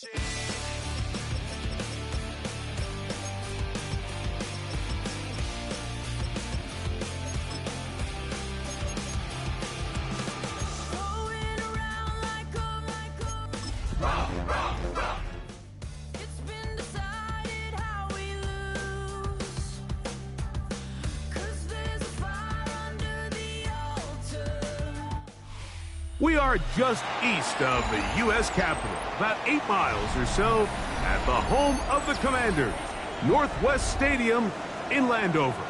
We are just east of the U.S. Capitol, about 8 miles or so, at the home of the Commanders, Northwest Stadium in Landover.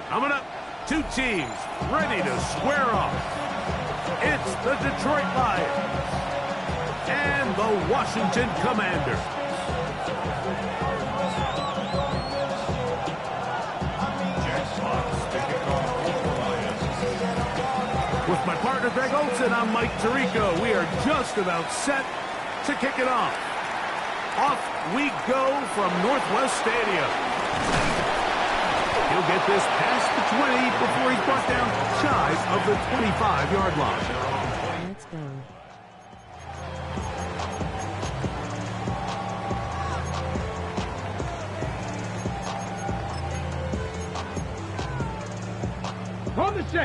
Coming up, 2 teams ready to square off. It's the Detroit Lions and the Washington Commanders. With my partner Greg Olson, I'm Mike Tirico. We are just about set to kick it off. Off we go from Northwest Stadium. He'll get this past the 20 before he's brought down shy of the 25-yard line. Let's go.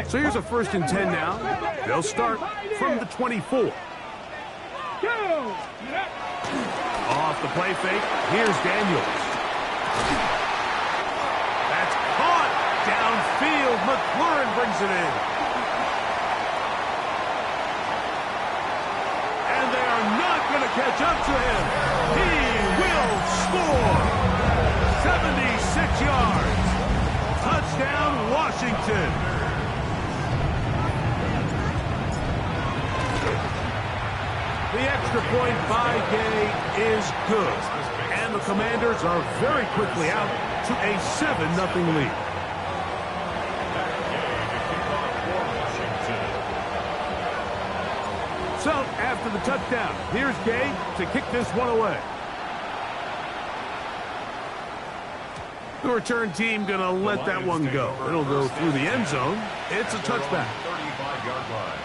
So here's a 1st and 10 now. They'll start from the 24. Off the play fake, here's Daniels. That's caught downfield. McLaurin brings it in. And they are not going to catch up to him. He will score. 76 yards. Touchdown, Washington. The extra point by Gay is good. And the Commanders are very quickly out to a 7-0 lead. So, after the touchdown, here's Gay to kick this one away. The return team going to let that one go. It'll go through the end zone. It's a touchback. 35-yard line.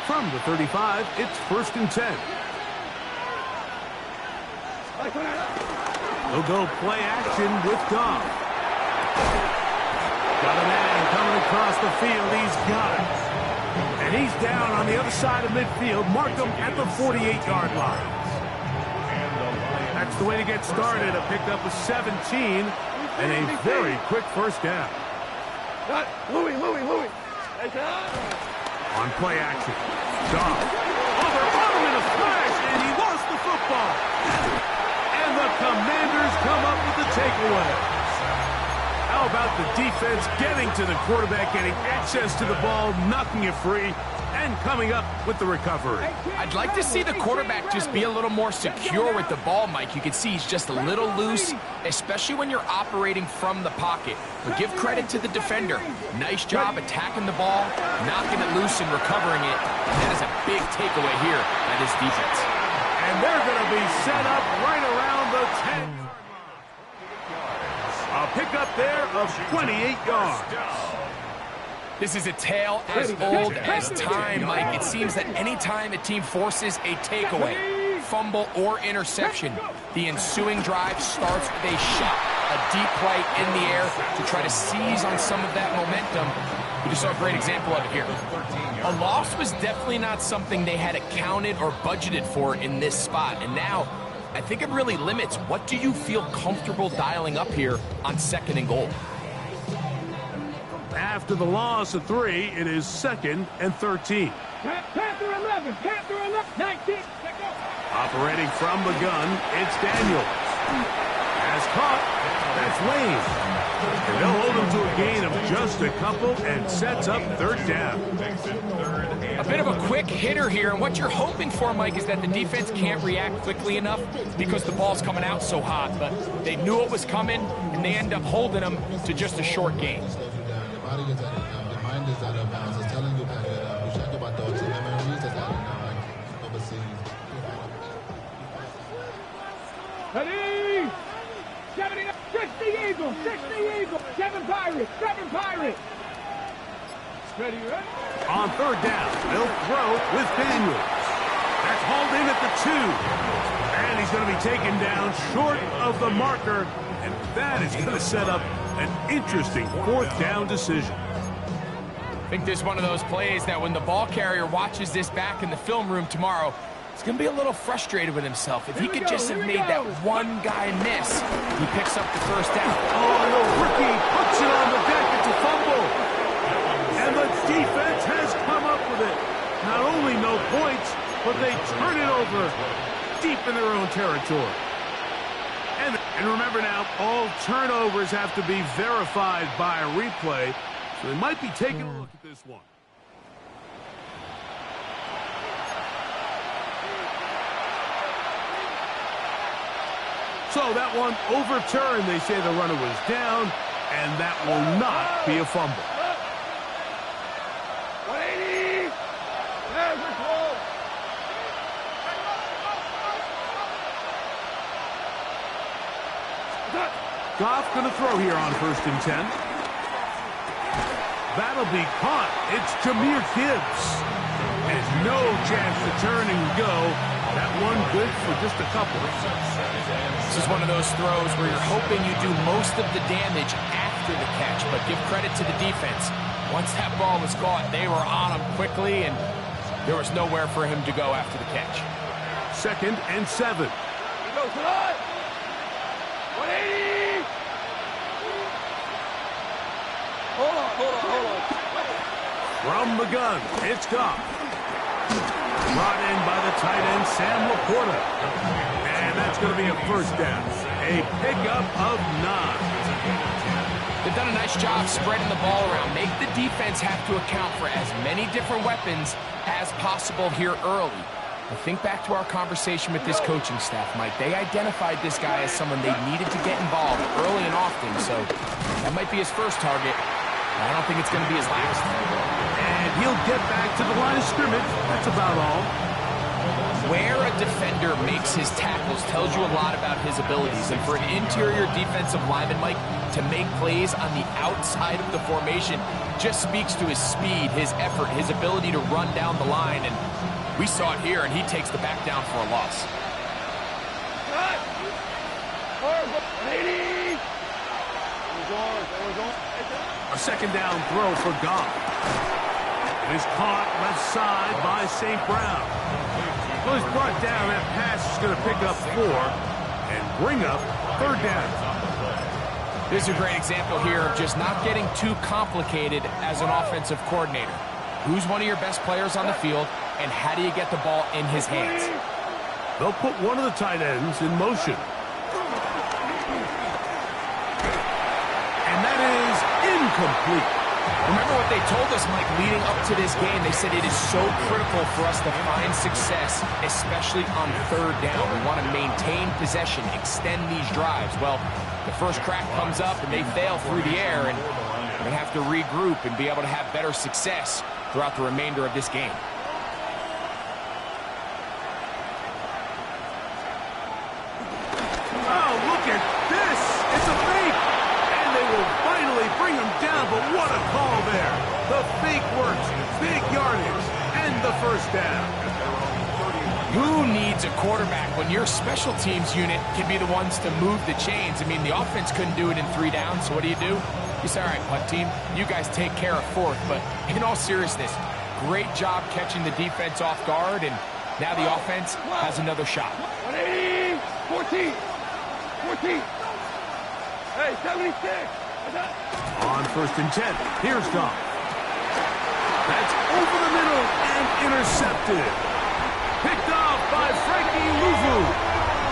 From the 35, it's 1st and 10. They'll go play action with Goff. Got a man coming across the field. He's got it. And he's down on the other side of midfield. Mark him at the 48-yard line. That's the way to get started. A pickup of 17 and a very quick 1st down. Louis. On play action. Goff. Over him in a flash, and he lost the football. And the Commanders come up with the takeaway. How about the defense getting to the quarterback, getting access to the ball, knocking it free, and coming up with the recovery? I'd like to see the quarterback just be a little more secure with the ball, Mike. You can see he's just a little loose, especially when you're operating from the pocket. But give credit to the defender. Nice job attacking the ball, knocking it loose and recovering it. And that is a big takeaway here by this defense. And they're going to be set up right around the 10. A pickup there of 28 yards. This is a tale as old as time, Mike. It seems that anytime a team forces a takeaway, fumble, or interception, the ensuing drive starts with a shot, a deep play in the air to try to seize on some of that momentum. We just saw a great example of it here. A loss was definitely not something they had accounted or budgeted for in this spot, and now I think it really limits what do you feel comfortable dialing up here on 2nd and goal. After the loss of 3, it is 2nd and 13. Panther 11, 19. Operating from the gun, it's Daniels. Has caught, that's Lane. And they'll hold him to a gain of just a couple and sets up 3rd down. A bit of a quick hitter here, and what you're hoping for, Mike, is that the defense can't react quickly enough because the ball's coming out so hot. But they knew it was coming, and they end up holding them to just a short gain. Ready? 60 Eagles, 60 Eagles, 7 Pirates, 7 Pirates. Ready, ready. On third down, they'll throw with Daniels. That's hauled in at the 2. And he's going to be taken down short of the marker. And that is going to set up an interesting 4th down decision. I think this is one of those plays that when the ball carrier watches this back in the film room tomorrow, he's going to be a little frustrated with himself. If he could just have made that one guy miss, he picks up the 1st down. Oh, and the rookie puts it on the deck. It's a fumble. And the defense has come up with it. Not only no points, but they turn it over deep in their own territory. And remember now, all turnovers have to be verified by a replay. So they might be taking a look at this one. So that one overturned. They say the runner was down, and that will not be a fumble. 180. There's the ball. Goff going to throw here on 1st and 10. That'll be caught. It's Jahmyr Gibbs. There's no chance to turn and go. That one good for just a couple. This is one of those throws where you're hoping you do most of the damage after the catch, but give credit to the defense. Once that ball was caught, they were on him quickly, and there was nowhere for him to go after the catch. 2nd and 7. He goes to the 180. Hold on. From the gun, it's Goff. Brought in by the tight end, Sam Laporta. And that's going to be a 1st down. A pickup of 9. They've done a nice job spreading the ball around. Make the defense have to account for as many different weapons as possible here early. I think back to our conversation with this coaching staff, Mike. They identified this guy as someone they needed to get involved early and often, so that might be his first target. I don't think it's going to be his last. And he'll get back to the line of scrimmage. That's about all. Where a defender makes his tackles tells you a lot about his abilities. And for an interior defensive lineman, Mike, to make plays on the outside of the formation just speaks to his speed, his effort, his ability to run down the line. And we saw it here, and he takes the back down for a loss. 180. A 2nd down throw for Goff. It is caught left side by St. Brown. Well, he's brought down. That pass is going to pick up 4 and bring up 3rd down. This is a great example here of just not getting too complicated as an offensive coordinator. Who's one of your best players on the field, and how do you get the ball in his hands? They'll put one of the tight ends in motion. And that is incomplete. Remember what they told us, Mike, leading up to this game. They said it is so critical for us to find success, especially on 3rd down. We want to maintain possession, extend these drives. Well, the first crack comes up and they fail through the air, and we're going to have to regroup and be able to have better success throughout the remainder of this game. Oh, look at this. It's a fake. And they will finally bring him down, but what a call there. The fake works, big yardage, and the 1st down. Who needs a quarterback when your special teams unit can be the ones to move the chains? I mean, the offense couldn't do it in 3 downs, so what do? You say, all right, punt team, you guys take care of 4th. But in all seriousness, great job catching the defense off guard, and now the offense has another shot. 180, 14. Hey, 76. On 1st and 10, here's Goff. That's over the middle and intercepted. Picked off by Frankie Luvu.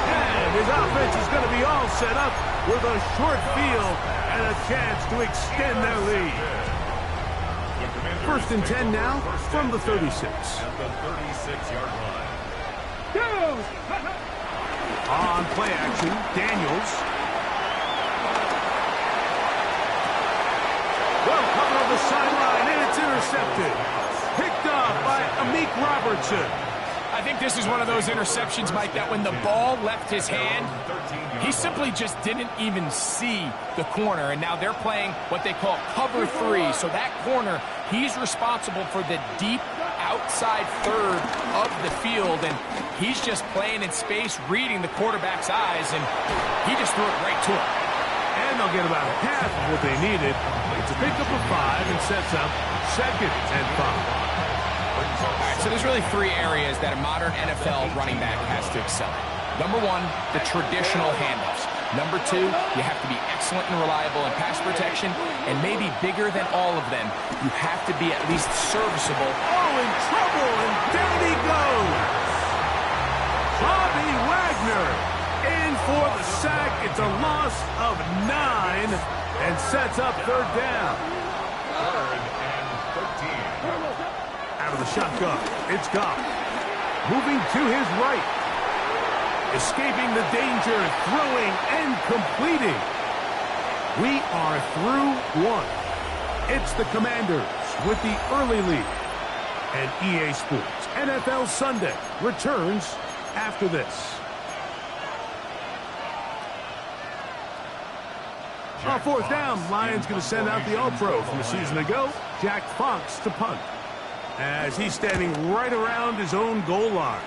And his offense is going to be all set up with a short field and a chance to extend their lead. 1st and 10 now from the 36. At the 36-yard line. On play action, Daniels. Well covered on the sideline, and it's intercepted. Picked off by Amik Robertson. I think this is one of those interceptions, Mike, that when the ball left his hand, he simply just didn't even see the corner, and now they're playing what they call cover 3, so that corner He's responsible for the deep outside third of the field, and he's just playing in space, reading the quarterback's eyes, and he just threw it right to him. And they'll get about half of what they needed. It's a pickup of 5 and sets up 2nd and 5. All right, so there's really 3 areas that a modern NFL running back has to excel at. Number 1, the traditional handoffs. Number 2, you have to be excellent and reliable in pass protection, and maybe bigger than all of them, you have to be at least serviceable. Oh, in trouble, and down he goes. Bobby Wagner in for the sack. It's a loss of 9 and sets up 3rd down. 3rd and 13. Out of the shotgun, it's Goff. Moving to his right. Escaping the danger, throwing and completing. We are through 1. It's the Commanders with the early lead. And EA Sports NFL Sunday returns after this. On 4th down, Lions going to send out the All-Pro from a season ago, Jack Fox, to punt, as he's standing right around his own goal line.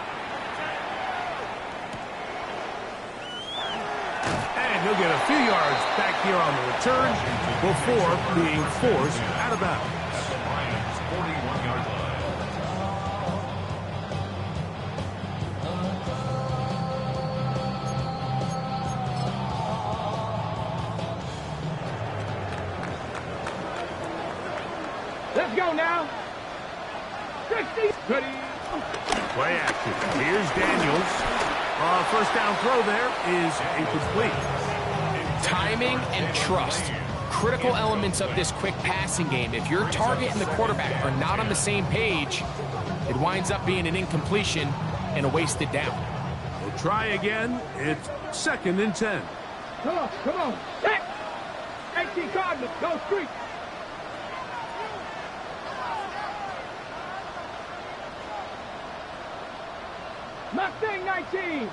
And he'll get a few yards back here on the return before being forced out of bounds. At the Lions' 41-yard line. Let's go now. 60. Ready. Play action. Here's Daniels. First down throw there is incomplete. Timing and trust, critical elements of this quick passing game. If your target and the quarterback are not on the same page, it winds up being an incompletion and a wasted down. We'll try again. It's 2nd and 10. Come on, come on. Set. 18 Cardinals, go street. Mustang 19.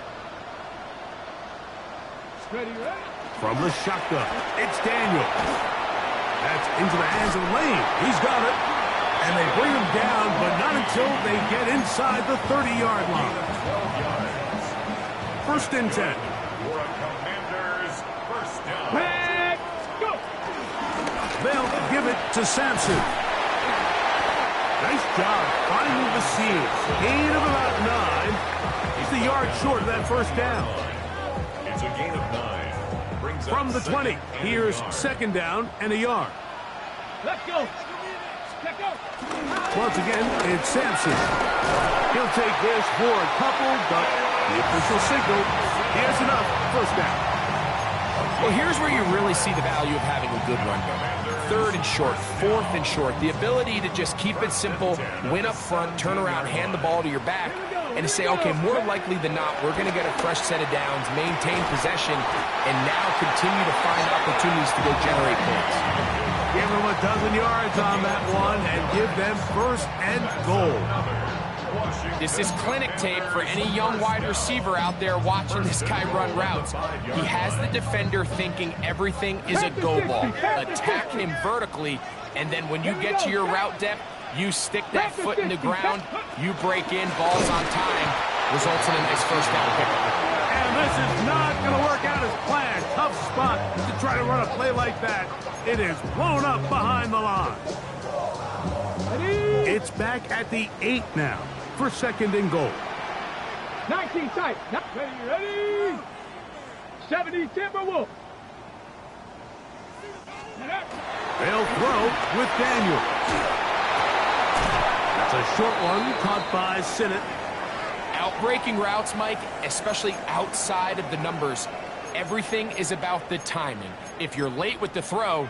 Ready, ready. From the shotgun, it's Daniel. That's into the hands of Lane. He's got it. And they bring him down, but not until they get inside the 30-yard line. 1st and 10. For a Commanders first down. Let's go. They'll give it to Sampson. Nice job finding the seam. Gain of about 9. He's a yard short of that 1st down. It's a gain of 9. Brings From up the 20, 2nd and here's 1. 2nd down and a yard. Let's go. Let's go. Once again, it's Sampson. He'll take this for a couple, but the official signal, he has enough. 1st down. Well, here's where you really see the value of having a good run game. 3rd and short, 4th and short. The ability to just keep it simple, win up front, turn around, hand the ball to your back, and to say, okay, more likely than not, we're going to get a fresh set of downs, maintain possession, and now continue to find opportunities to go generate points. Give them a dozen yards on that one and give them 1st and goal. This is clinic tape for any young wide receiver out there watching this guy run routes. He has the defender thinking everything is a go ball. Attack him vertically, and then when you get to your route depth, you stick that foot in the ground, you break in, balls on time, results in a nice 1st down pickup. And this is not going to work out as planned. Tough spot to try to run a play like that. It is blown up behind the line. It's back at the 8 now for 2nd and goal. 19 tight. Ready, ready. 70 Timberwolves. They'll throw with Daniel. That's a short one caught by Sinnott. Outbreaking routes, Mike, especially outside of the numbers, everything is about the timing. If you're late with the throw,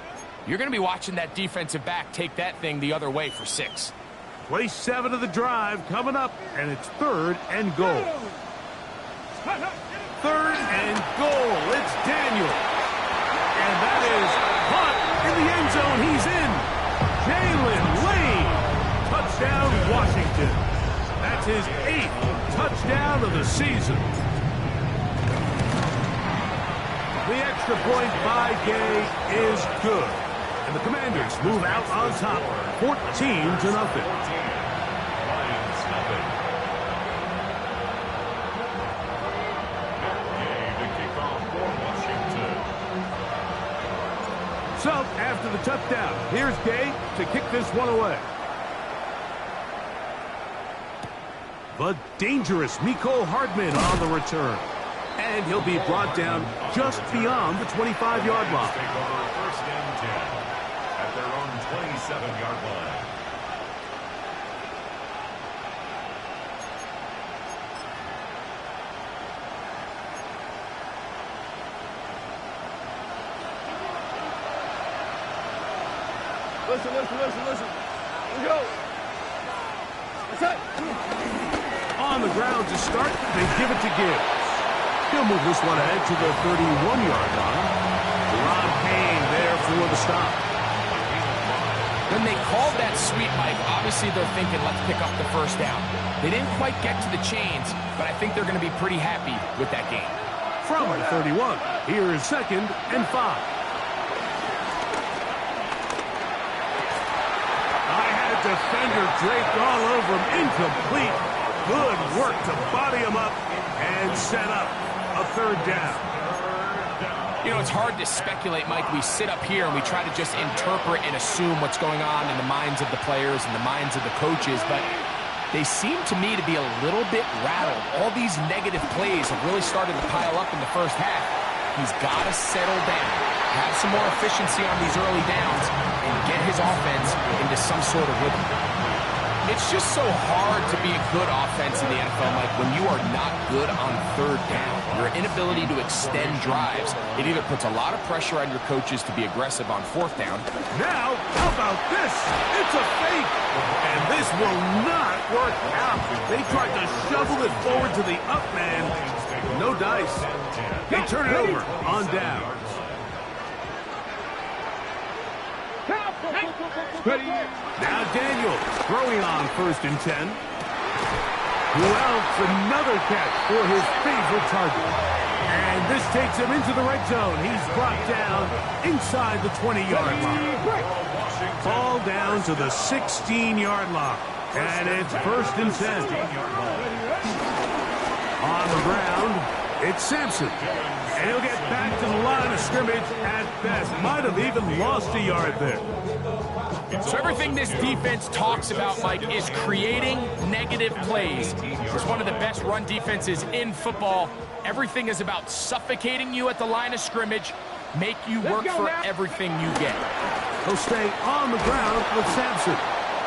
you're going to be watching that defensive back take that thing the other way for 6. Play 7 of the drive coming up, and it's 3rd and goal. 3rd and goal. It's Daniel. And that is caught in the end zone. He's in. Jalen Lane. Touchdown, Washington. That's his 8th touchdown of the season. The extra point by Gay is good. And the Commanders move out on top, 14-0. Lions nothing. The kickoff for Washington. So, after the touchdown, here's Gay to kick this one away. The dangerous Mecole Hardman on the return. And he'll be brought down just beyond the 25-yard line. Take over first and 10 at their own 27-yard line. Listen. Here we go. That's it. On the ground to start, they give it to Gibbs. He'll move this one ahead to the 31-yard line. Ron Payne there for the stop. When they called that sweep, Mike, obviously they're thinking, let's pick up the first down. They didn't quite get to the chains, but I think they're going to be pretty happy with that game. From the 31, here is 2nd and 5. Defender draped all over him, incomplete. Good work to body him up and set up a 3rd down. You know, it's hard to speculate, Mike. We sit up here and we try to just interpret and assume what's going on in the minds of the players and the minds of the coaches, but they seem to me to be a little bit rattled. All these negative plays have really started to pile up in the first half. He's got to settle down, have some more efficiency on these early downs, and get his offense into some sort of rhythm. It's just so hard to be a good offense in the NFL, Mike, when you are not good on 3rd down. Your inability to extend drives, it either puts a lot of pressure on your coaches to be aggressive on 4th down. Now, how about this? It's a fake, and this will not work out. They tried to shovel it forward to the up man. No dice. They turn it over on downs. Now Daniels throwing on 1st and 10. Wells another catch for his favorite target. And this takes him into the red zone. He's brought down inside the 20-yard line. Ball down to the 16-yard line. And it's 1st and 10. On the ground, it's Sampson. And he'll get back to the line of scrimmage at best. Might have even lost a yard there. So everything this defense talks about, Mike, is creating negative plays. It's one of the best run defenses in football. Everything is about suffocating you at the line of scrimmage, make you work for everything you get. He'll stay on the ground with Sampson.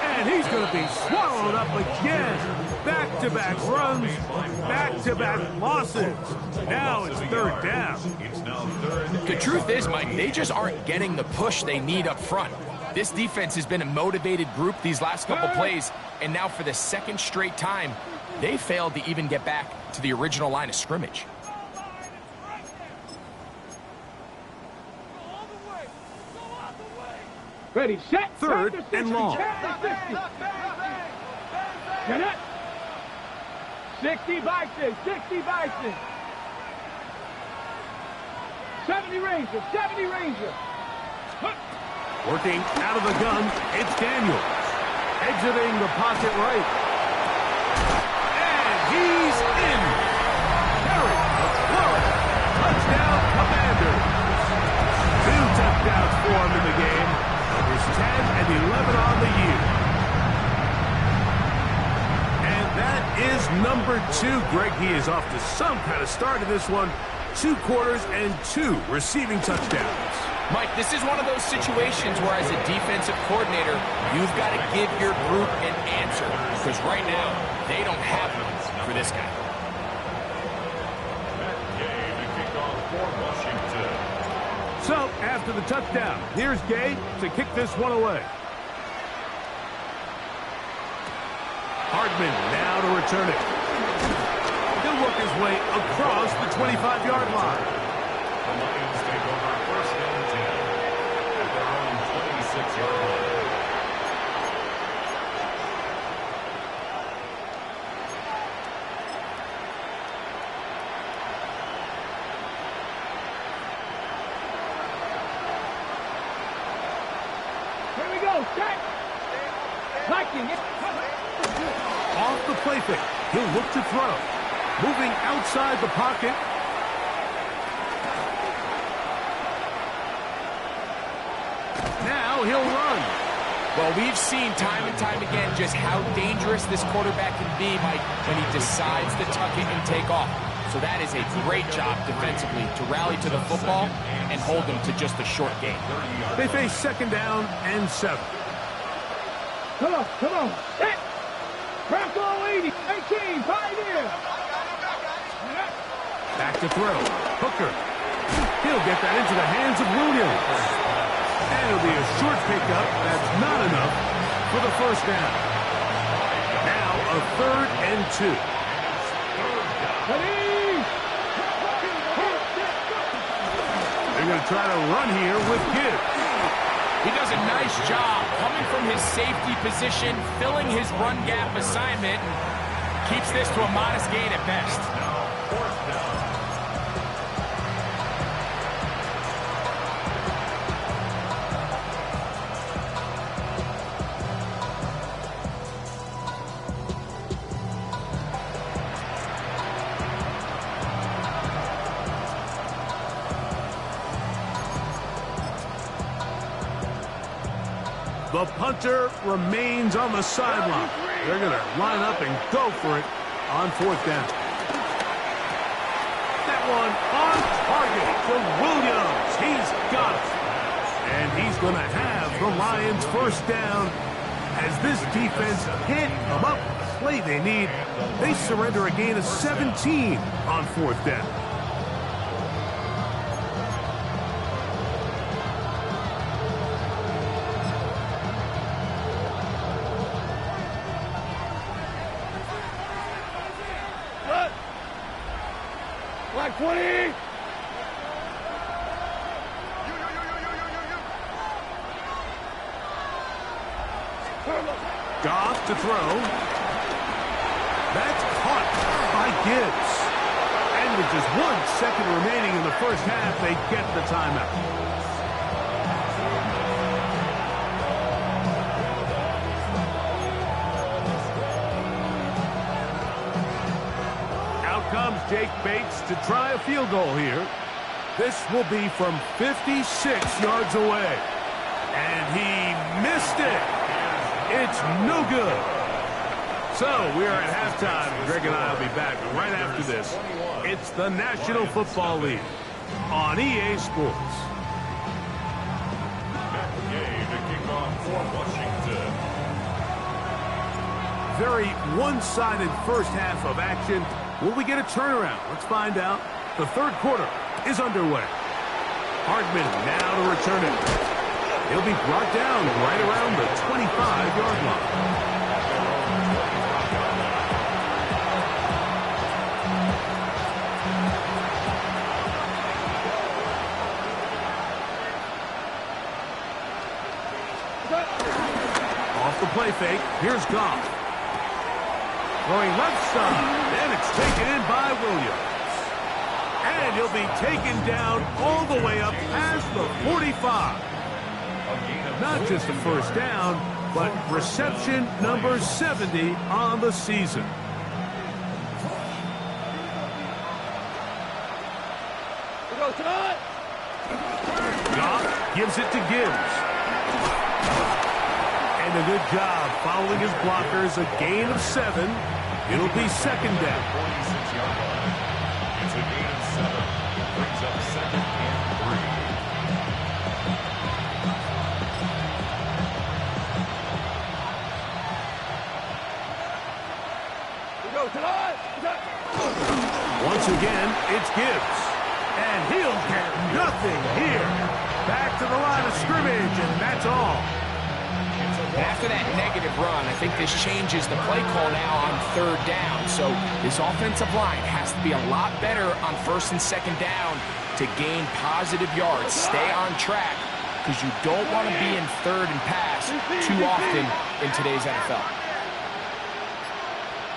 And he's going to be swallowed up again. Back-to-back runs, back-to-back losses. Now it's 3rd down. The truth is, Mike, they just aren't getting the push they need up front. This defense has been a motivated group these last couple plays, and now for the 2nd straight time, they failed to even get back to the original line of scrimmage. Ready, set. 3rd and long. Get it. 60 Bison, 60 Bison. 70 Ranger, 70 Ranger. Working out of the gun, it's Daniels. Exiting the pocket right. And he's in. Harry of Florida. Touchdown, Commanders. 2 touchdowns for him in the game. Numbers 10 and 11 on the year. And that is number 2. Greg, he is off to some kind of start in this one. 2 quarters and 2 receiving touchdowns. Mike, this is one of those situations where as a defensive coordinator, you've got to give your group an answer. Because right now, they don't have one for this guy. So, after the touchdown, here's Gay to kick this one away. Hardman now to return it. He'll work his way across the 25-yard line. The Lions take over first and 10 at their own 26-yard line. go, check. Liking it. Off the play fake. He'll look to throw. Moving outside the pocket. Now he'll run. Well, we've seen time and time again just how dangerous this quarterback can be, Mike, when he decides to tuck it and take off. So that is a great job defensively to rally to the football and hold them to just a short gain. They face 2nd down and 7. Come on, come on. Hey. Bronco 80, 18, pioneer. Back to throw. Hooker. He'll get that into the hands of Williams. And it'll be a short pickup. That's not enough for the 1st down. Now a 3rd and 2. They're going to try to run here with Gibbs. He does a nice job coming from his safety position, filling his run gap assignment, keeps this to a modest gain at best. 4th down. The punter remains on the sideline. They're going to line up and go for it on 4th down. That one on target to Williams. He's got it. And he's going to have the Lions 1st down. As this defense can't come up with the play they need, they surrender a gain of 17 on 4th down. Black 20. Goff to throw. That's caught by Gibbs. And with just 1 second remaining in the 1st half, they get the timeout. Out comes Jake Bates to try a field goal here. This will be from 56 yards away. And he missed it. It's no good. So we are at halftime. Greg and I will be back right after this. It's the National Football League on EA Sports. Game to kick off for Washington. Very one-sided 1st half of action. Will we get a turnaround? Let's find out. The 3rd quarter is underway. Hardman now to return it. He'll be brought down right around the 25-yard line. Off the play fake, here's Goff. Throwing left side, and it's taken in by Williams. And he'll be taken down all the way up past the 45. Not just a 1st down, but reception number 70 on the season. Goff gives it to Gibbs. And a good job following his blockers, a gain of 7. It'll be 2nd down. 46-yard line. It's a gain of 7. It brings up 2nd and 3. Once again, it's Gibbs. And he'll get nothing here. Back to the line of scrimmage, and that's all. After that negative run, I think this changes the play call now on 3rd down. So this offensive line has to be a lot better on 1st and 2nd down to gain positive yards. Stay on track, because you don't want to be in 3rd and pass too often in today's NFL.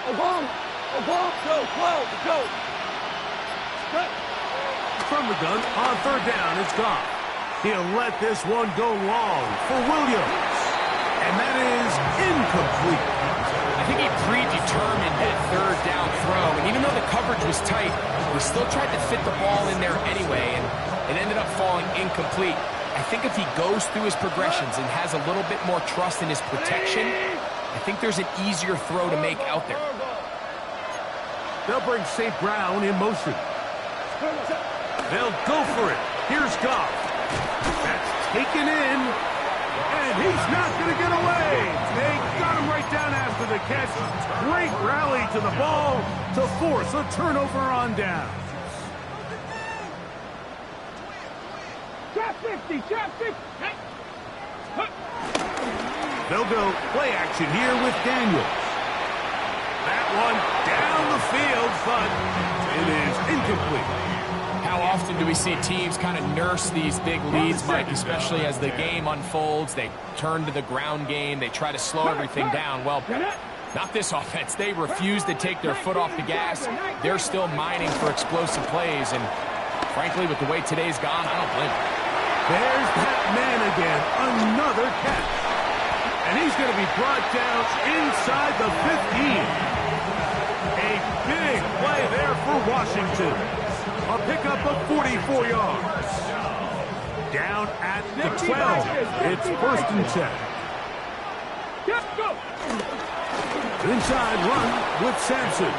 Go, 12, go. From the gun, on 3rd down, it's Goff. He'll let this one go long for Williams. And that is incomplete. I think he predetermined that third down throw, and even though the coverage was tight, he still tried to fit the ball in there anyway, and it ended up falling incomplete. I think if he goes through his progressions and has a little bit more trust in his protection, I think there's an easier throw to make out there. They'll bring St. Brown in motion. They'll go for it. Here's Goff. That's taken in. And he's not going to get away. They got him right down after the catch. Great rally to the ball to force a turnover on down. Shot 50, shot 50. They'll go play action here with Daniels. That one down the field, but it is incomplete. How often do we see teams kind of nurse these big leads, Mike, especially as the game unfolds? They turn to the ground game. They try to slow everything down. Well, not this offense. They refuse to take their foot off the gas. They're still mining for explosive plays, and frankly, with the way today's gone, I don't blame them. There's that man again. Another catch. And he's going to be brought down inside the 15. A big play there for Washington. A pickup of 44 yards. Down at the 12. It's 1st and 10. Inside run with Sampson.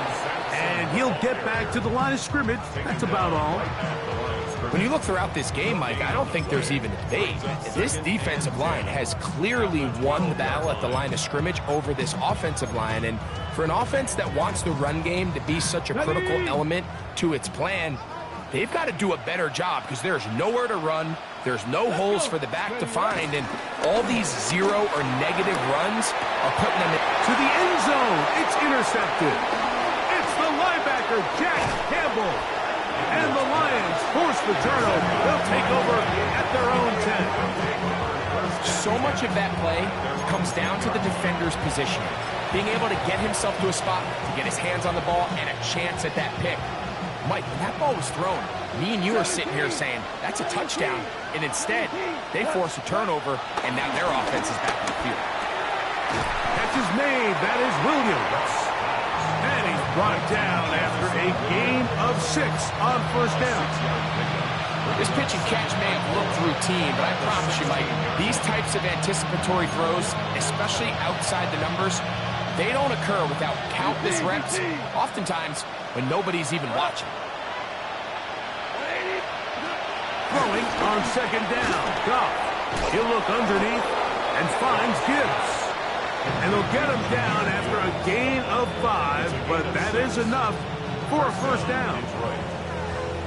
And he'll get back to the line of scrimmage. That's about all. When you look throughout this game, Mike, I don't think there's even a debate. This defensive line has clearly won the battle at the line of scrimmage over this offensive line. And for an offense that wants the run game to be such a critical element to its plan, they've got to do a better job because there's nowhere to run. There's no holes for the back to find. And all these zero or negative runs are putting them to the end zone. It's intercepted. It's the linebacker, Jack Campbell. And the Lions force the turnover. They'll take over at their own 10. So much of that play comes down to the defender's positioning. Being able to get himself to a spot, to get his hands on the ball, and a chance at that pick. Mike, when that ball was thrown, me and you are sitting here saying, that's a touchdown. And instead, they force a turnover, and now their offense is back on the field. Catch is made. That is Williams. And he's brought down after a gain of 6 on 1st down. This pitch and catch may have looked routine, but I promise you, Mike, these types of anticipatory throws, especially outside the numbers, they don't occur without countless reps, oftentimes when nobody's even watching. Throwing on 2nd down. Goff. He'll look underneath and finds Gibbs. And they'll get him down after a gain of 5, but that is enough for a 1st down.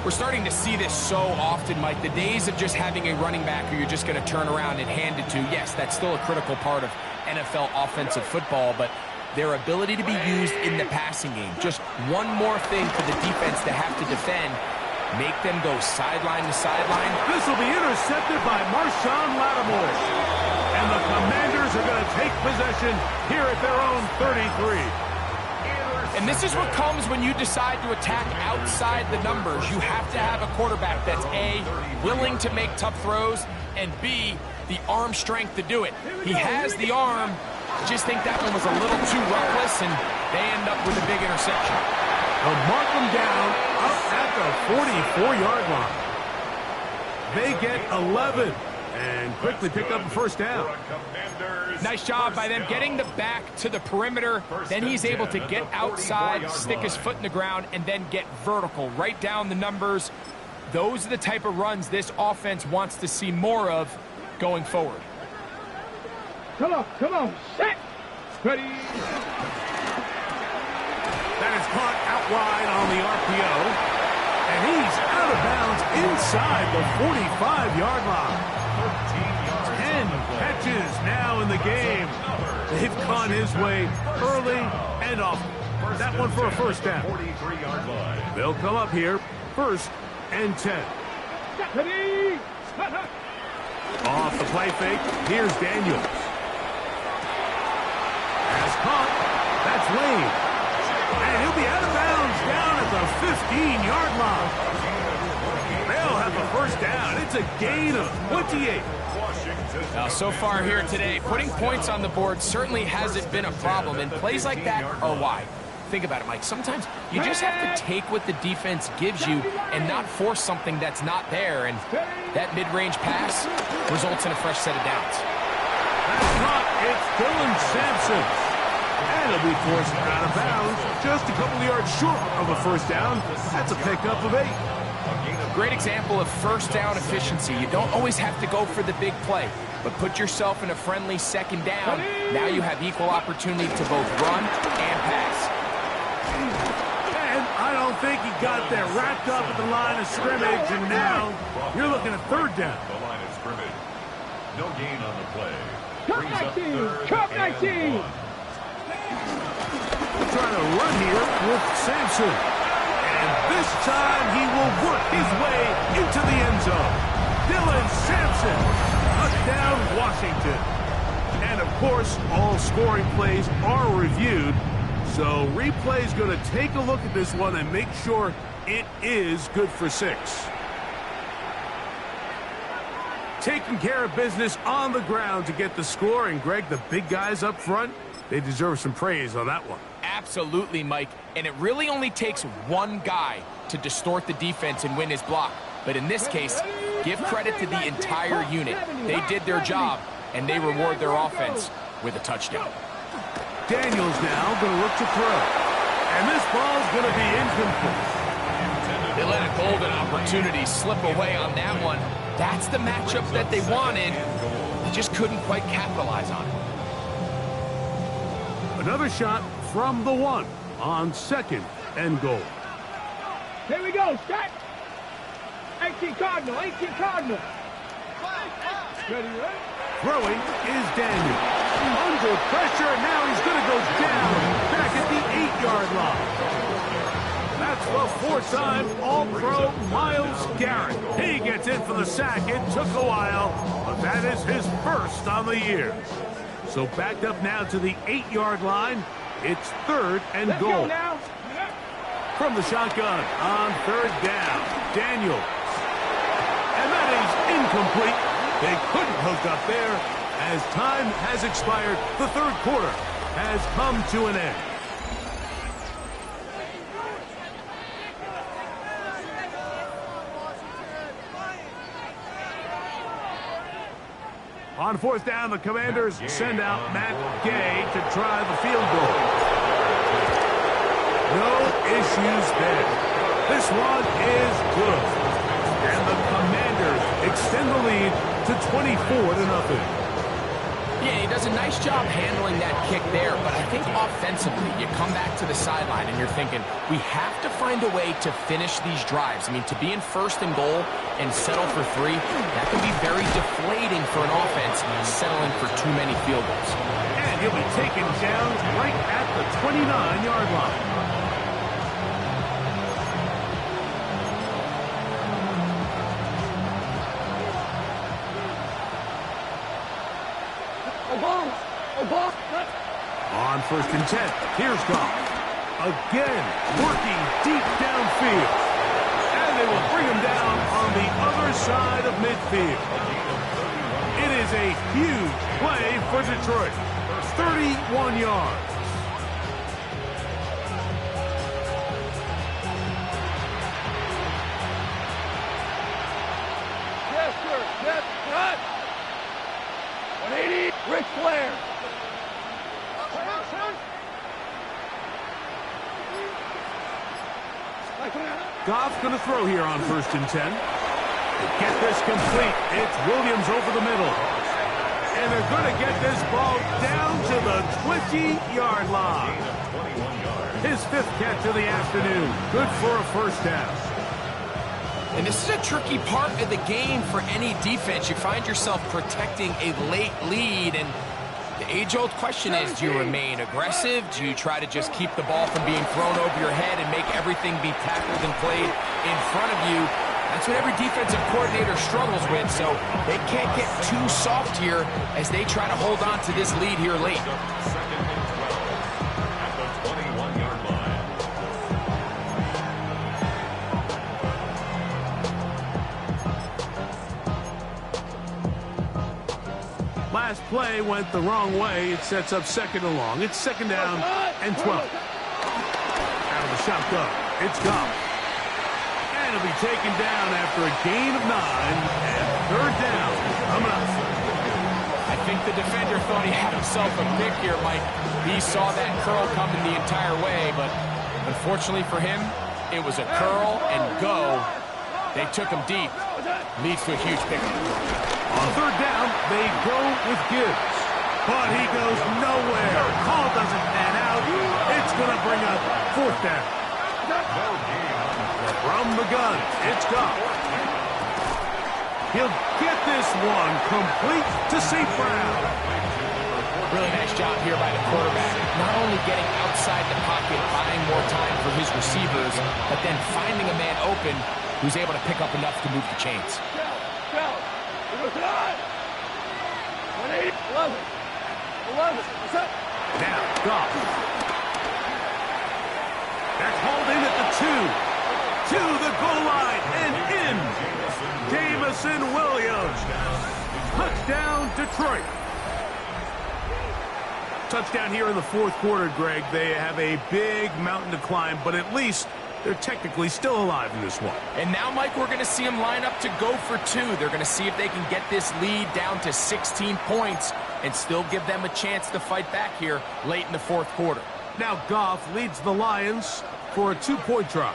We're starting to see this so often, Mike. The days of just having a running back who you're just going to turn around and hand it to, yes, that's still a critical part of NFL offensive football, but their ability to be used in the passing game, just one more thing for the defense to have to defend, make them go sideline to sideline. This will be intercepted by Marshawn Lattimore. And the Commanders are going to take possession here at their own 33. And this is what comes when you decide to attack outside the numbers. You have to have a quarterback that's A, willing to make tough throws, and B, the arm strength to do it. He has the arm. Just think that one was a little too reckless, and they end up with a big interception. They'll mark them down up at the 44-yard line. They get 11. And quickly pick up a 1st down. Nice job by them getting the back to the perimeter. Then he's able to get outside, stick his foot in the ground, and then get vertical, right down the numbers. Those are the type of runs this offense wants to see more of going forward. Come on, set, ready. That is caught out wide on the RPO. And he's out of bounds inside the 45-yard line. 10 catches now in the game. They've gone his way early and often. That one for a 1st down. They'll come up here, 1st and 10. Off the play fake, here's Daniels. Has caught. That's Lane. And he'll be out of bounds down at the 15-yard line. They'll have a 1st down. It's a gain of 28. Now, so far here today, putting points on the board certainly hasn't been a problem, and plays like that are why. Think about it, Mike. Sometimes you just have to take what the defense gives you and not force something that's not there, and that mid-range pass results in a fresh set of downs. That's caught. It's Dylan Sampson. And he'll be forced out of bounds, just a couple of yards short of a first down. That's a pickup of 8. Great example of first down efficiency. You don't always have to go for the big play, but put yourself in a friendly second down. Now you have equal opportunity to both run and pass. And I don't think he got there. Wrapped up at the line of scrimmage, and now you're looking at third down. The line of scrimmage. No gain on the play. Cup Brings up 19! third Cup and 19! 1. Trying to run here with Sampson. And this time he will work his way into the end zone. Dylan Sampson, touchdown Washington. And of course, all scoring plays are reviewed. So replay's going to take a look at this one and make sure it is good for 6. Taking care of business on the ground to get the score. And Greg, the big guys up front, they deserve some praise on that one. Absolutely, Mike. And it really only takes one guy to distort the defense and win his block. But in this case, give credit to the entire unit. They did their job, and they reward their offense with a touchdown. Daniels now going to look to throw. And this ball's going to be incomplete. They let a golden opportunity slip away on that one. That's the matchup that they wanted. They just couldn't quite capitalize on it. Another shot from the 1 on 2nd and goal. Here we go, set. 18 Cardinal, 18 Cardinal. Ready, ready? Throwing is Daniel. Under pressure, and now he's going to go down back at the 8-yard line. That's the 4-time All-Pro Myles Garrett. He gets in for the sack. It took a while, but that is his first on the year. So backed up now to the 8-yard line. It's 3rd and Let's goal. go now. From the shotgun on 3rd down, Daniels. And that is incomplete. They couldn't hook up there as time has expired. The 3rd quarter has come to an end. On 4th down, the Commanders send out Matt Gay to try the field goal. No issues there. This one is good. And the Commanders extend the lead to 24-0. Yeah, he does a nice job handling that kick there, but I think offensively, you come back to the sideline and you're thinking, we have to find a way to finish these drives. I mean, to be in 1st and goal and settle for 3, that can be very deflating for an offense settling for too many field goals. And he'll be taken down right at the 29-yard line. On 1st and 10, here's Goff. Again, working deep downfield. And they will bring him down on the other side of midfield. It is a huge play for Detroit. 31 yards. Yes, sir. Yes, cut. 180. Ric Flair. Goff's going to throw here on 1st and 10. To get this complete, it's Williams over the middle. And they're going to get this ball down to the 20-yard line. His 5th catch of the afternoon. Good for a first down. And this is a tricky part of the game for any defense. You find yourself protecting a late lead, and the age-old question is, do you remain aggressive? Do you try to just keep the ball from being thrown over your head and make everything be tackled and played in front of you? That's what every defensive coordinator struggles with, so they can't get too soft here as they try to hold on to this lead here late. 2nd and 12 at the 21-yard line. last play went the wrong way. It sets up second and long. It's second down and 12. Out of the shotgun, it's Goff. And it'll be taken down after a gain of 9 and third down coming up. I think the defender thought he had himself a pick here, Mike. He saw that curl coming the entire way, but unfortunately for him, it was a curl and go. They took him deep. Leads to a huge pickup. On third down, they go with Gibbs. But he goes nowhere. Call doesn't pan out. It's going to bring up fourth down. From the gun, it's Goff. He'll get this one complete to St. Brown. Really nice job here by the quarterback. Not only getting outside the pocket, buying more time for his receivers, but then finding a man open who's able to pick up enough to move the chains. Now, Goff. That's hauled in at the 2. To the goal line and in. Jamison Williams. Touchdown, Detroit. Touchdown here in the fourth quarter, Greg. They have a big mountain to climb, but at least they're technically still alive in this one. And now, Mike, we're going to see them line up to go for 2. They're going to see if they can get this lead down to 16 points and still give them a chance to fight back here late in the fourth quarter. Now Goff leads the Lions for a 2-point try.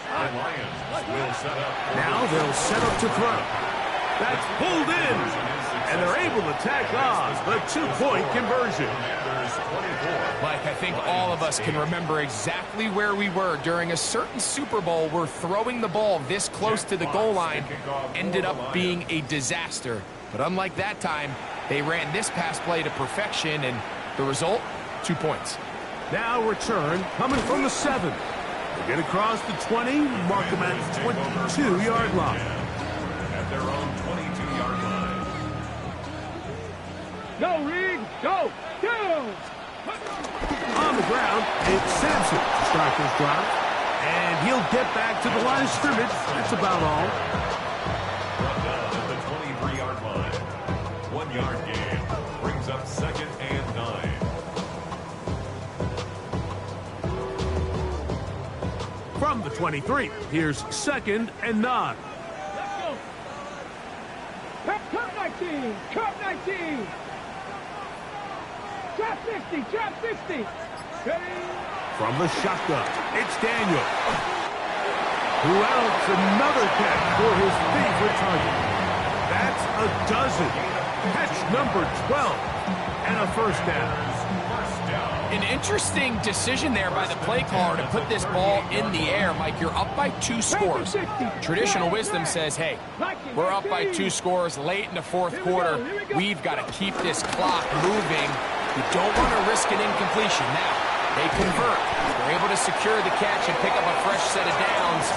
The Lions will set up. Now they'll set up to throw. That's pulled in. And they're able to tack on the 2-point conversion. Mike, I think all of us can remember exactly where we were during a certain Super Bowl where throwing the ball this close to the goal line ended up being a disaster. But unlike that time, they ran this pass play to perfection, and the result, 2 points. Now return coming from the 7. They get across the 20, mark them at the 22-yard line. At their own 22-yard line. Go, Reed, go, go! On the ground, it's Sampson to start this drive. And he'll get back to the line of scrimmage. That's about all. Brought down at the 23-yard line. 1-yard gain. Brings up second and 9. From the 23, here's second and 9. Let's go! Cut 19! Cut 19! Trap 50! Trap 50! Ready? From the shotgun, it's Daniel. Who else? Another catch for his favorite target. That's a dozen. Catch number 12 and a first down. An interesting decision there by the play caller to put this ball in the air. Mike, you're up by 2 scores. Traditional wisdom says, hey, we're up by 2 scores late in the fourth quarter. We've got to keep this clock moving. You don't want to risk an incompletion. Now, they convert. They're able to secure the catch and pick up a fresh set of downs.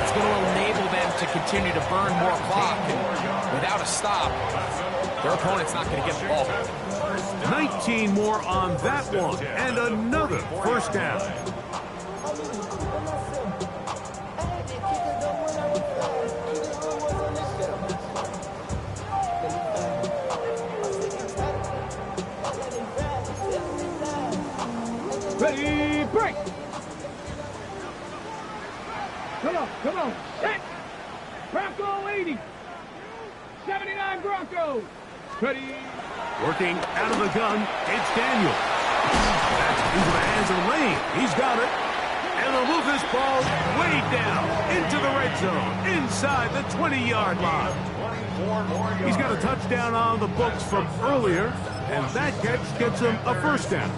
It's going to enable them to continue to burn more clock. And without a stop, their opponent's not going to get the ball. 19 more on that one, and another first down. Ready, break! Come on, set! Bronco 80! 79 Broncos! Ready? Working out of the gun, it's Daniel. That's into the hands of Lane. He's got it. And they'll move this ball way down into the red zone, inside the 20-yard line. He's got a touchdown on the books from earlier, and that catch gets him a first down.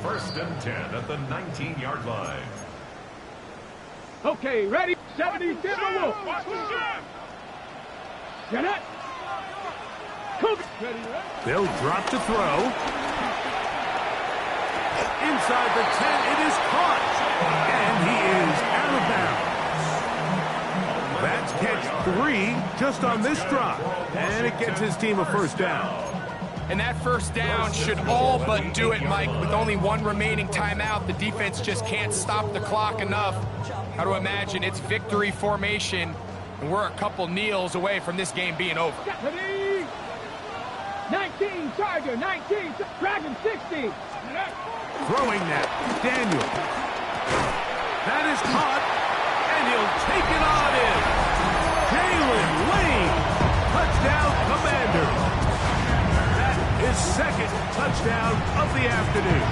First and 10 at the 19-yard line. Okay, ready? 70 Timberwolves! Get it! Ready, They'll drop to throw. Inside the 10, it is caught. And he is out of bounds. That's catch 3 just on this drive. And it gets his team a first down. And that first down should all but do it, Mike. With only 1 remaining timeout, the defense just can't stop the clock enough. How to imagine it's victory formation, and we're a couple kneels away from this game being over. Ready? 19, Charger, 19, Dragon 60. Throwing that, Daniel. That is caught, and he'll take it on in. Jalen Lane, touchdown Commanders. That is second touchdown of the afternoon.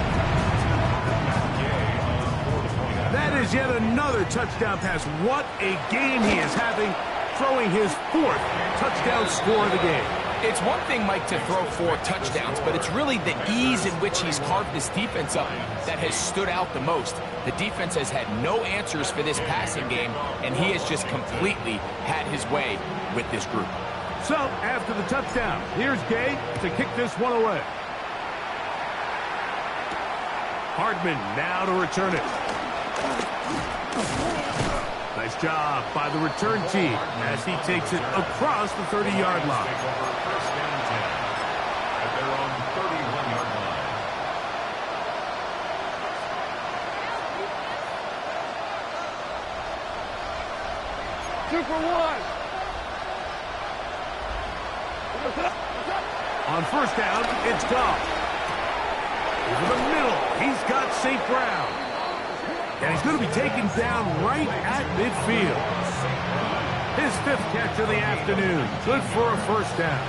That is yet another touchdown pass. What a game he is having, throwing his fourth touchdown score of the game. It's one thing, Mike, to throw 4 touchdowns, but it's really the ease in which he's carved this defense up that has stood out the most. The defense has had no answers for this passing game, and he has just completely had his way with this group. So, after the touchdown, here's Gay to kick this one away. Hardman now to return it. Nice job by the return team as he takes it across the 30-yard line. They're on the 31-yard line. Super one. On first down, it's Goff. Over the middle, he's got St. Brown. And he's going to be taken down right at midfield. His 5th catch of the afternoon. Good for a first down.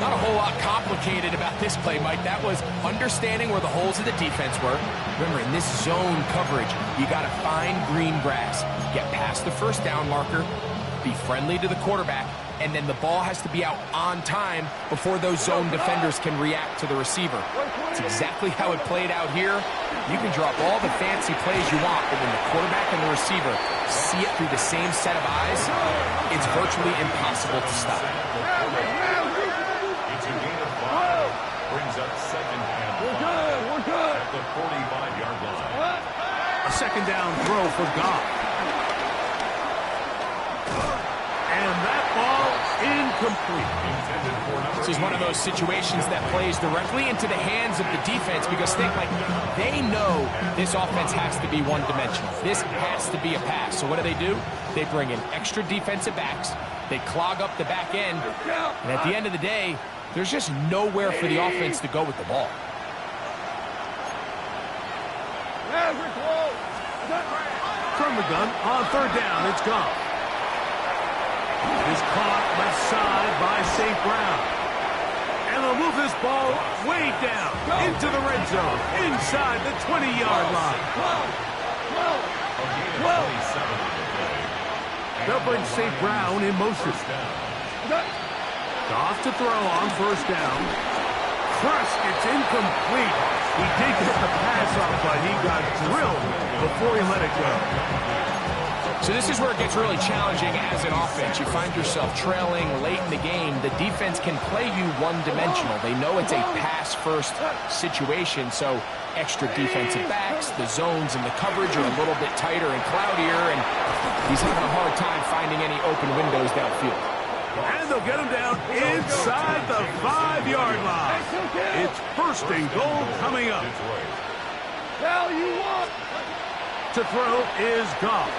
Not a whole lot complicated about this play, Mike. That was understanding where the holes of the defense were. Remember, in this zone coverage, you got to find green grass, get past the first down marker, be friendly to the quarterback, and then the ball has to be out on time before those zone defenders can react to the receiver. It's exactly how it played out here. You can drop all the fancy plays you want, but when the quarterback and the receiver see it through the same set of eyes, it's virtually impossible to stop. It's a gain of 5. Brings up second and 5. We're good. At the 45-yard line. A second down throw for Goff. And that ball incomplete. This is one of those situations that plays directly into the hands of the defense because they know this offense has to be one-dimensional. This has to be a pass. So what do? They bring in extra defensive backs. They clog up the back end. And at the end of the day, there's just nowhere for the offense to go with the ball. From the gun, on third down, it's Goff. It is caught left side by St. Brown. And they'll move this ball way down into the red zone, inside the 20-yard line. They'll bring St. Brown in motion. Goff to throw on first down. Crushed, it's incomplete. He did get the pass off, but he got drilled before he let it go. So this is where it gets really challenging as an offense. You find yourself trailing late in the game. The defense can play you one-dimensional. They know it's a pass-first situation, so extra defensive backs, the zones and the coverage are a little bit tighter and cloudier, and he's having a hard time finding any open windows downfield. And they'll get him down inside the 5-yard line. It's first and goal coming up. To throw is Goff.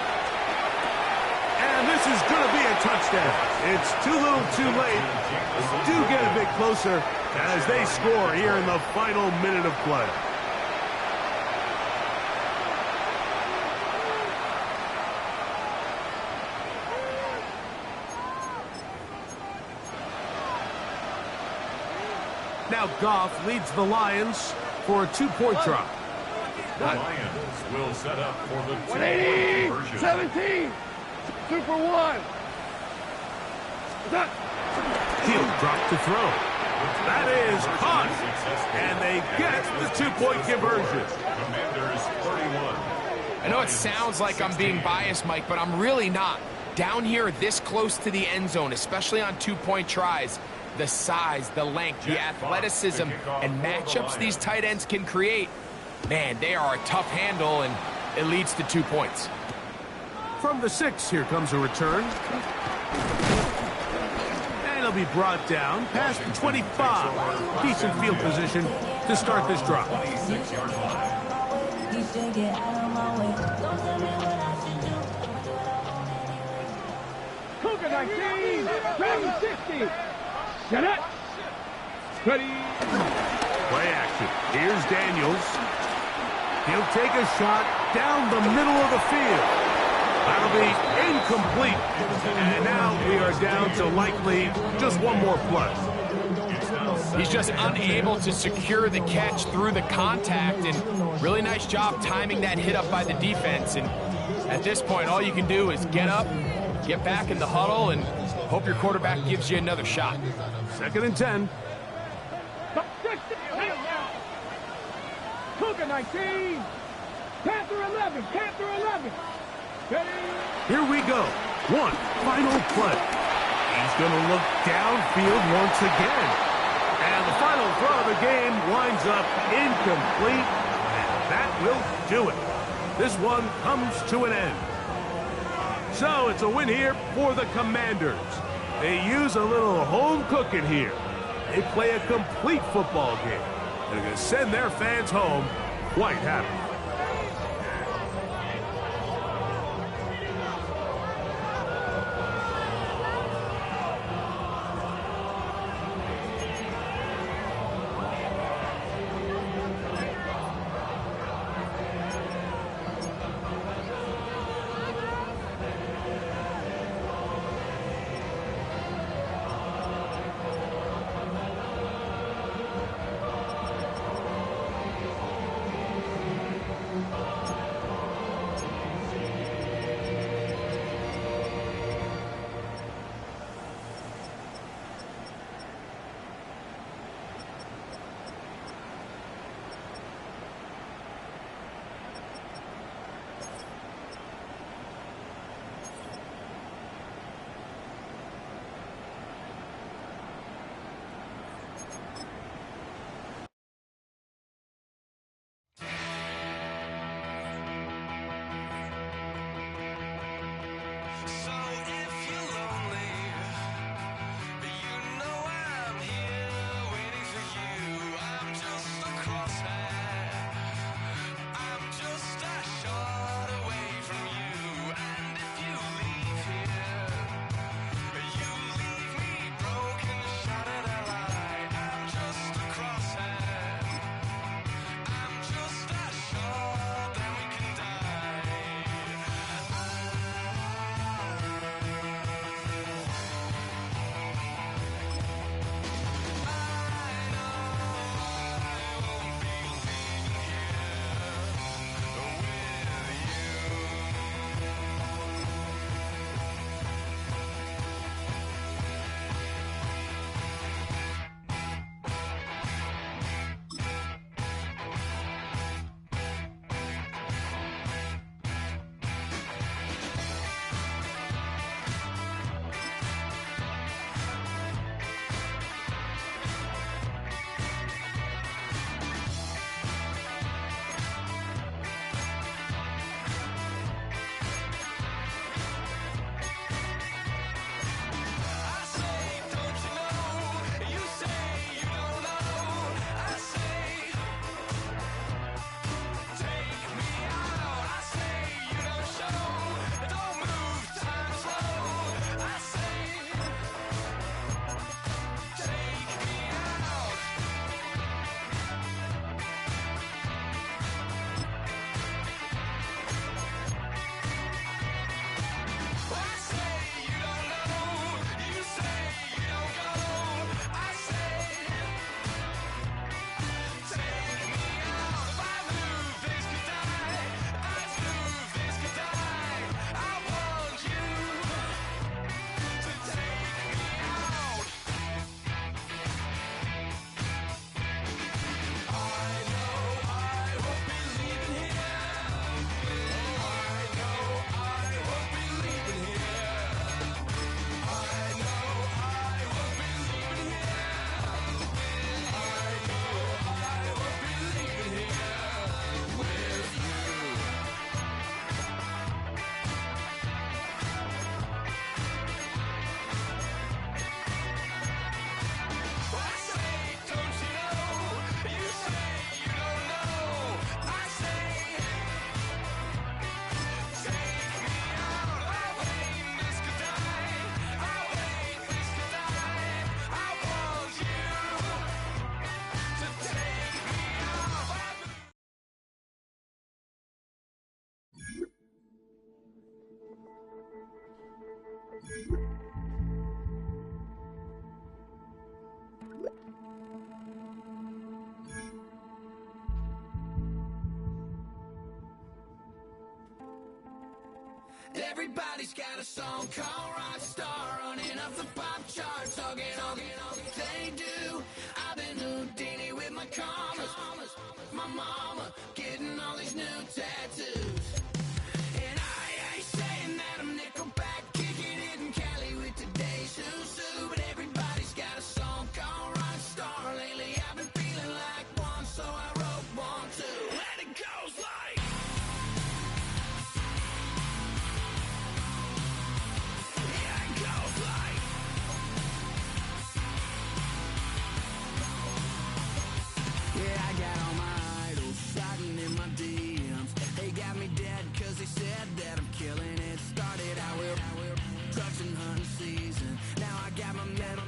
And this is going to be a touchdown. It's too little too late. They do get a bit closer as they score here in the final minute of play. Now Goff leads the Lions for a 2-point try. The Lions will set up for the 180, two-point conversion. 17, Super one. He'll drop to throw. That is caught. And they get the 2-point conversion. Commanders 31. I know it sounds like I'm being biased, Mike, but I'm really not. Down here this close to the end zone, especially on 2-point tries, the size, the length, the athleticism, and matchups these tight ends can create, man, they are a tough handle, and it leads to 2 points. From the 6, here comes a return. And he'll be brought down past the 25. Decent field position to start this drive. 26-yard line. Cougar 19, Dragon 60. Get it. Ready. Play action. Here's Daniels. He'll take a shot down the middle of the field. That'll be incomplete. And now we are down to likely just one more play. He's just unable to secure the catch through the contact, and really nice job timing that hit up by the defense. And at this point, all you can do is get up, get back in the huddle, and hope your quarterback gives you another shot. 2nd and 10. Cougar 19. Panther 11. Panther 11. Ready. Here we go. One final play. He's going to look downfield once again. And the final throw of the game winds up incomplete. And that will do it. This one comes to an end. So it's a win here for the Commanders. They use a little home cooking here. They play a complete football game. They're going to send their fans home quite happy. got a song called Rockstar, running up the pop charts, all they do. I've been Houdini with my commas, my mama getting all these new tattoos. And I ain't saying that I'm Nickelback, kicking it in Cali with today's Susu, but everybody's got a song called Rockstar. Lately I've been feeling like one, so I wrote one too. And it goes like, yeah, it goes like, yeah, I got all my idols sliding in my DMs. They got me dead cause they said that I'm killing it. Started out with drugs and hunting season. Now I got my metal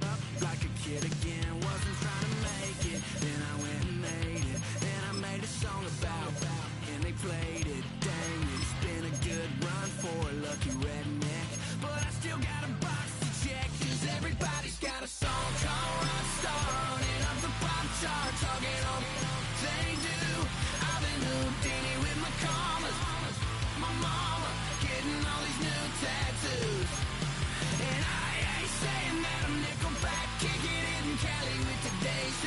up like a kid again. Wasn't trying to make it, then I went and made it. Then I made a song about and they played it. Dang, it's been a good run for a lucky redneck, but I still got a box to check, cause everybody's got a song called Rockstar, running up the pop chart, talking on they do. I've been Houdini with my commas, my mama getting all these new tattoos. And I ain't saying that I'm Nickelback, kicking it in Cali with today's